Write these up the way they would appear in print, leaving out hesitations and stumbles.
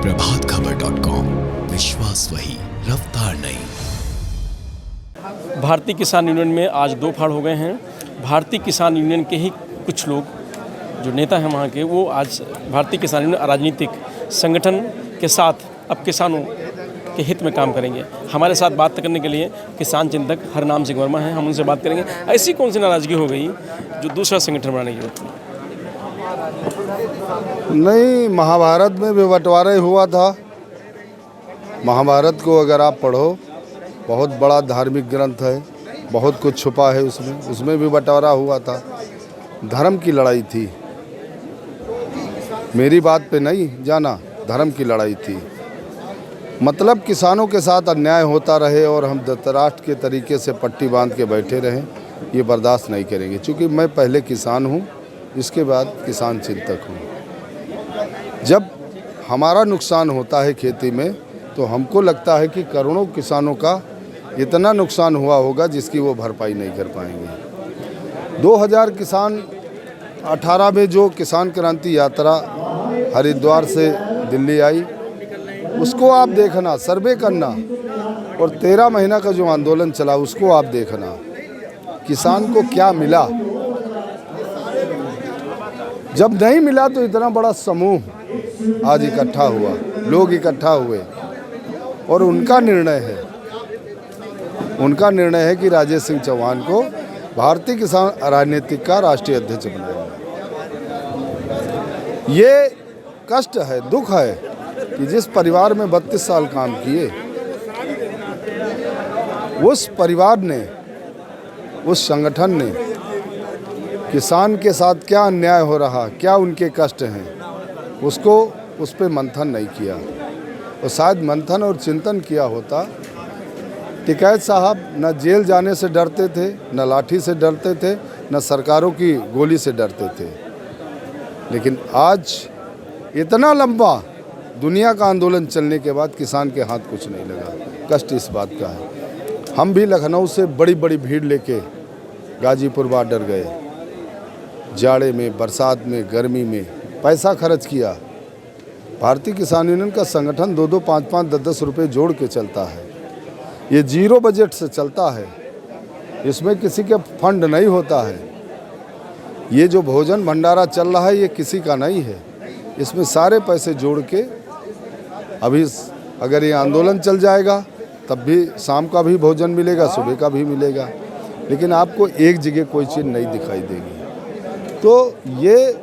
प्रभातखबर.com, विश्वास वही, रफ्तार नहीं। भारतीय किसान यूनियन में आज दो फाड़ हो गए हैं। भारतीय किसान यूनियन के ही कुछ लोग जो नेता हैं वहाँ के, वो आज भारतीय किसान यूनियन राजनीतिक संगठन के साथ अब किसानों के हित में काम करेंगे। हमारे साथ बात करने के लिए किसान चिंतक हरनाम सिंह वर्मा हैं, हम उनसे बात करेंगे। ऐसी कौन सी नाराज़गी हो गई जो दूसरा संगठन बनाने की जरूरत है? नहीं, महाभारत में भी बंटवारा ही हुआ था। महाभारत को अगर आप पढ़ो, बहुत बड़ा धार्मिक ग्रंथ है, बहुत कुछ छुपा है उसमें भी बंटवारा हुआ था। धर्म की लड़ाई थी, मेरी बात पे नहीं जाना, धर्म की लड़ाई थी। मतलब किसानों के साथ अन्याय होता रहे और हम धृतराष्ट्र के तरीके से पट्टी बांध के बैठे रहें, ये बर्दाश्त नहीं करेंगे। क्योंकि मैं पहले किसान हूँ, इसके बाद किसान चिंतक हूँ। जब हमारा नुकसान होता है खेती में, तो हमको लगता है कि करोड़ों किसानों का इतना नुकसान हुआ होगा जिसकी वो भरपाई नहीं कर पाएंगे। 2000 किसान 18 में जो किसान क्रांति यात्रा हरिद्वार से दिल्ली आई, उसको आप देखना, सर्वे करना, और 13 महीना का जो आंदोलन चला उसको आप देखना। किसान को क्या मिला? जब नहीं मिला तो इतना बड़ा समूह आज इकट्ठा हुआ, लोग इकट्ठा हुए, और उनका निर्णय है कि राजेश सिंह चौहान को भारतीय किसान राजनीतिक का राष्ट्रीय अध्यक्ष बनाया। ये कष्ट है, दुख है कि जिस परिवार में 32 साल काम किए, उस परिवार ने, उस संगठन ने किसान के साथ क्या अन्याय हो रहा, क्या उनके कष्ट हैं, उसको उस पर मंथन नहीं किया। और शायद मंथन और चिंतन किया होता, टिकैत साहब न जेल जाने से डरते थे, न लाठी से डरते थे, न सरकारों की गोली से डरते थे। लेकिन आज इतना लंबा दुनिया का आंदोलन चलने के बाद किसान के हाथ कुछ नहीं लगा। कष्ट इस बात का है। हम भी लखनऊ से बड़ी बड़ी भीड़ लेके गाजीपुर बॉर्डर गए, जाड़े में, बरसात में, गर्मी में पैसा खर्च किया। भारतीय किसान यूनियन का संगठन 2-2, 5-5, 10-10 रुपये जोड़ के चलता है। ये जीरो बजट से चलता है, इसमें किसी के फंड नहीं होता है। ये जो भोजन भंडारा चल रहा है, ये किसी का नहीं है। इसमें सारे पैसे जोड़ के, अभी अगर ये आंदोलन चल जाएगा तब भी शाम का भी भोजन मिलेगा, सुबह का भी मिलेगा, लेकिन आपको एक जगह कोई चीज़ नहीं दिखाई देगी। तो ये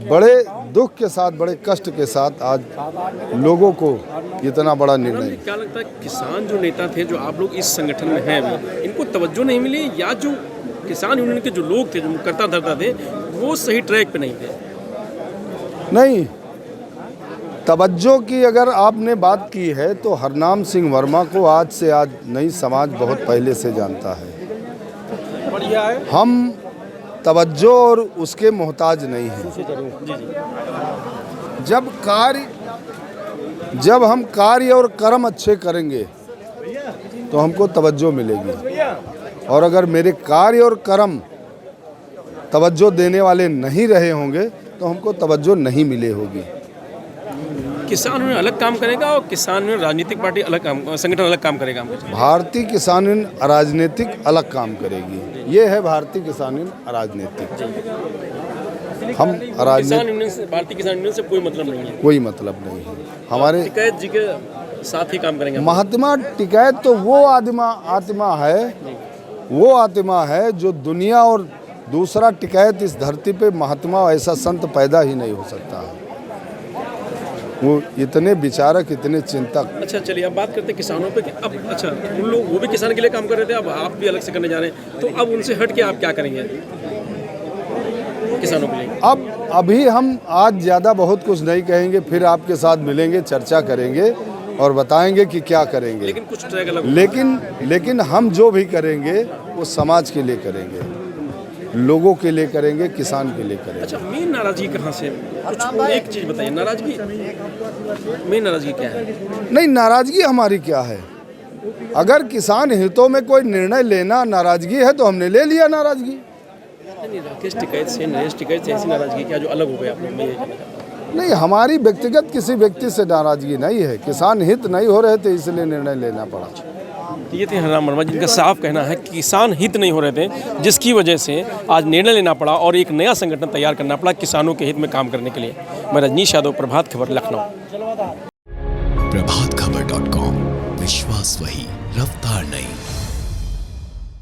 बड़े दुख के साथ, बड़े कष्ट के साथ आज लोगों को इतना बड़ा निर्णय। क्या लगता है, किसान जो नेता थे, जो आप लोग इस संगठन में हैं अभी, इनको तवज्जो नहीं मिली, या जो किसान यूनियन के जो लोग थे, जो करता धरता थे, वो सही ट्रैक पे नहीं थे? नहीं, तवज्जो की अगर आपने बात की है तो हरनाम सिंह वर्मा को आज से आज नहीं, समाज बहुत पहले से जानता है। हम तवज्जो और उसके मोहताज नहीं हैं। जब हम कार्य और कर्म अच्छे करेंगे तो हमको तवज्जो मिलेगी, और अगर मेरे कार्य और कर्म तवज्जो देने वाले नहीं रहे होंगे तो हमको तवज्जो नहीं मिले होगी। किसान यूनियन अलग काम करेगा और किसान यूनियन राजनीतिक पार्टी अलग काम, संगठन अलग काम करेगा? भारतीय किसान यूनियन राजनीतिक अलग काम करेगी। ये है भारतीय किसान यूनियन राजनीतिक। हम किसान यूनियन से, भारतीय किसान यूनियन से कोई मतलब नहीं है? कोई मतलब नहीं है। हमारे टिकैत जी के साथ ही काम करेंगे। महात्मा टिकैत तो वो आत्मा है जो दुनिया, और दूसरा टिकैत इस धरती पे महात्मा ऐसा संत पैदा ही नहीं हो सकता है। वो इतने विचारक, इतने चिंतक। अच्छा, चलिए अब बात करते हैं किसानों पे कि अब, अच्छा, उन लोग, वो भी किसान के लिए काम कर रहे थे, अब आप भी अलग से करने जा रहे हैं, तो अब उनसे हट के आप क्या करेंगे किसानों के लिए? अभी हम आज ज़्यादा बहुत कुछ नहीं कहेंगे, फिर आपके साथ मिलेंगे, चर्चा करेंगे और बताएंगे कि क्या करेंगे। लेकिन कुछ ट्रैक अलग, लेकिन हम जो भी करेंगे वो समाज के लिए करेंगे, लोगों के लिए करेंगे, किसान के लिए करेंगे। अच्छा, मेन नाराजगी कहाँ से? कुछ एक चीज़ बताइए, नाराजगी, मेन नाराजगी क्या है? नहीं, नाराजगी हमारी क्या है? अगर किसान हितों में कोई निर्णय लेना नाराजगी है तो हमने ले लिया नाराजगी। नहीं, राकेश टिकैत से, नरेश टिकैत से ऐसी नाराजगी क्या जो अलग हो गया आप लोग में? नहीं, हमारी व्यक्तिगत किसी व्यक्ति से नाराजगी नहीं है। किसान हित नहीं हो रहे थे, इसलिए निर्णय लेना पड़ा। तो ये थे हरिराम वर्मा, जिनका साफ कहना है कि किसान हित नहीं हो रहे थे, जिसकी वजह से आज निर्णय लेना पड़ा और एक नया संगठन तैयार करना पड़ा किसानों के हित में काम करने के लिए। मैं रजनीश यादव, प्रभात खबर, लखनऊ। प्रभातखबर.com, विश्वास वही, रफ्तार नहीं।